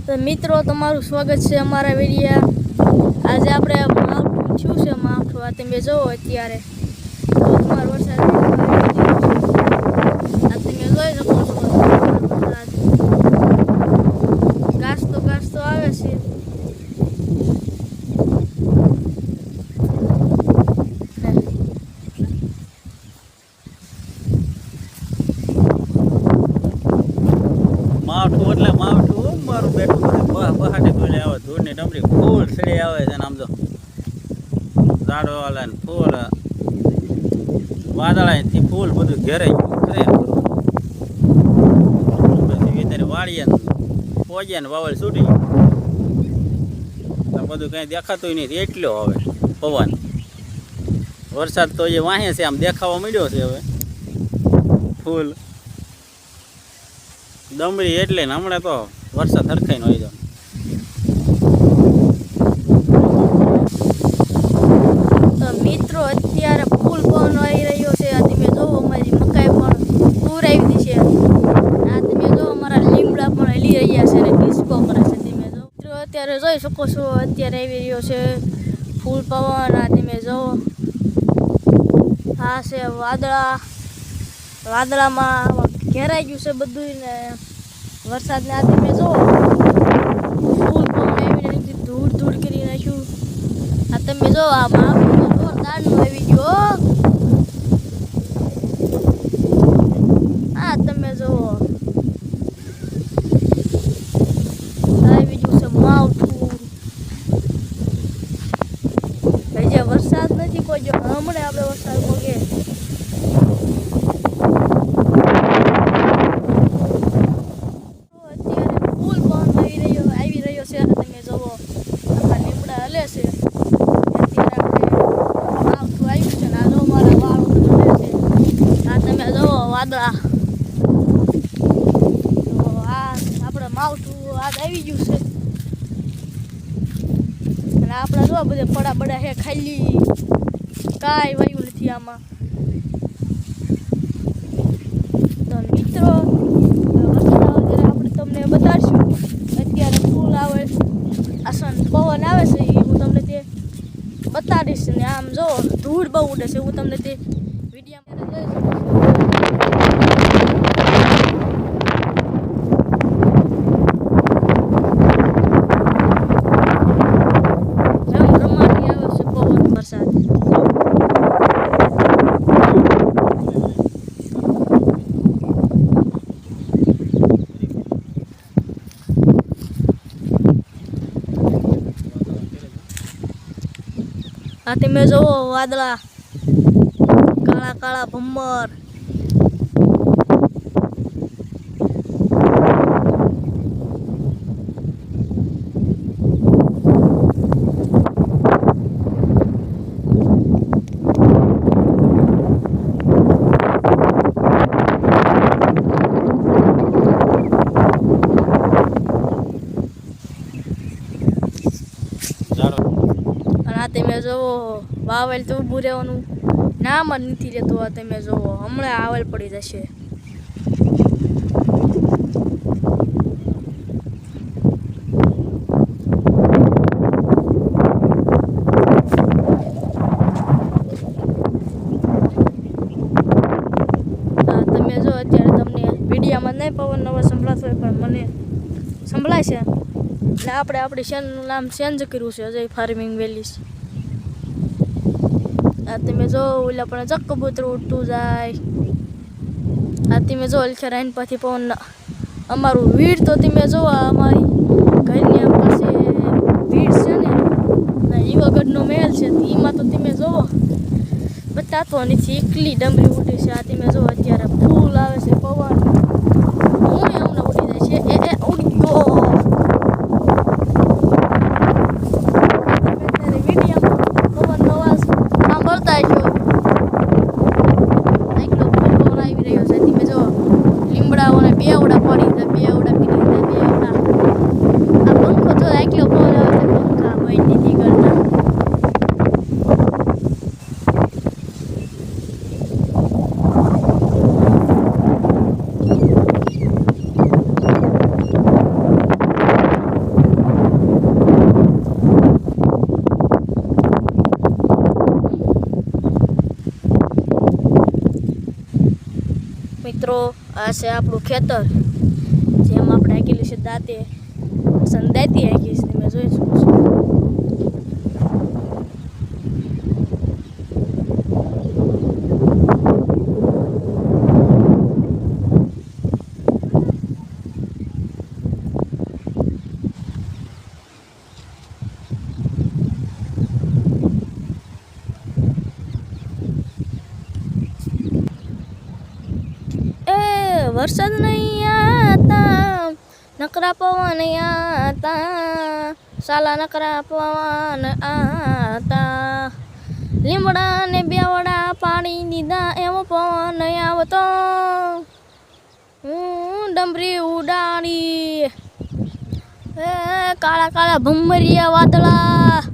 તો મિત્રો તમારું સ્વાગત છે અમારા વિડીયા. આજે આપણે માવઠું થયું છે. માવઠું આ તમે જોવો અત્યારે ધોધમાર વરસાદ આ તમે જોઈ શકો છો. વરસાદ ગાજતો આવે છે. માવઠું એટલે માવઠું મારું બેઠું બહાટે ધોઈને આવે ધૂળની ડમરી ફૂલ સડી આવે છે ને આમ તો ઝાડો વાલે ને ફૂલ વાદળાથી ફૂલ બધું ઘેરાઈ ગયું પછી ત્યારે વાળીએ ને પોજે ને વાવલ છૂટી ગયું બધું કંઈ દેખાતું નહીં એટલો હવે પવન વરસાદ તો એ વાહે છે આમ દેખાવા મળ્યો છે હવે ફૂલ દમડી એટલે ને હમણાં તો વરસાદ હરખાઈ નો આવી તો મિત્રો અત્યારે ફૂલ પવન આવી રહ્યો છે. આ તમે જોવો અમારી મકાઈ પણ પૂર આવી છે. આ તમે જો અમારા લીમડા પણ હલી રહ્યા છે અને ડિસ્કો કરે છે. તમે જો મિત્રો અત્યારે જોઈ શકો છો અત્યારે આવી રહ્યો છે ફૂલ પવન. આ તમે જોવો આ છે વાદળામાં ઘેરાઈ ગયું છે બધું ને વરસાદને આ તમે જોવો ફૂલ પવન આવીને ધૂળ કરી નાખ્યું. આ તમે જો આ માવઠું જોરદારનું આવી ગયો. આ તમે જોવો આવી ગયું છે માવઠું. હજી વરસાદ નથી કોઈ જો હમણાં આપણે વરસાદ પોગે. વાદળા તો આ આપણે માવઠું આજ આવી ગયું છે અને આપણે જો બધે પડા હે ખાલી કાંઈ વાયું નથી આમાં. તો મિત્રો વરસાદ આવે ત્યારે આપણે તમને બતાડશું. અત્યારે ફૂલ આવે આસન પવન આવે છે એ હું તમને તે બતાડીશ ને આમ જો ધૂળ બહુ ઉડે છે હું તમને તે વિડીયોમાં જોઈ શકું છું. આ તમે જોવો વાદળા કાળા ભમર. તમે જોવો વાવેલ તો ઊભું રહેવાનું નામ જ નથી રહેતું. આ તમે જોવો હમણાં આવેલ પડી જશે. તમે જો અત્યારે તમને વિડીયામાં નહીં પવન નવો સંભળાતો હોય પણ મને સંભળાય છે એટલે આપણે આપણી ચેનલનું નામ ચેન્જ કર્યું છે અજય ફાર્મિંગ વેલીસ. આ તમે જો ઓલા પણ જક કબૂતર ઉડતું જાય. આ તમે જો અલખેરાઈન પાછી પવન અમારું વીડ તો તમે જો અમારી ઘરની પાસે વીડ છે ને યુવાગઢનો મહેલ છે એમાં તો તમે જોવો બતાતો નથી એકલી ડમરી ઉડે છે. આ તમે જો અત્યારે ફૂલ આવે છે પવન હું હમણાં ઉડી જાય છે. એ ઉડી ગયો. લીમડાઓને બેવડા પડી બેવડા પીડી બેવડા આ પંખો તો આટલો પવન આવે પંખા હોય નથી કરતા. આ છે આપણું ખેતર જેમ આપણે આંકેલું છે દાંતે સંદાતી આંકી છે તમે જોઈ શકો છો. વરસાદ નહીં આતા નકરા પવન આતા સાલા નકરા પવન આતા લીમડા ને બેવડા પાડી દીધા એવો પવન આવતો હું ડમરી ઉડાડી કાળા કાળા ભમરિયા વાદળા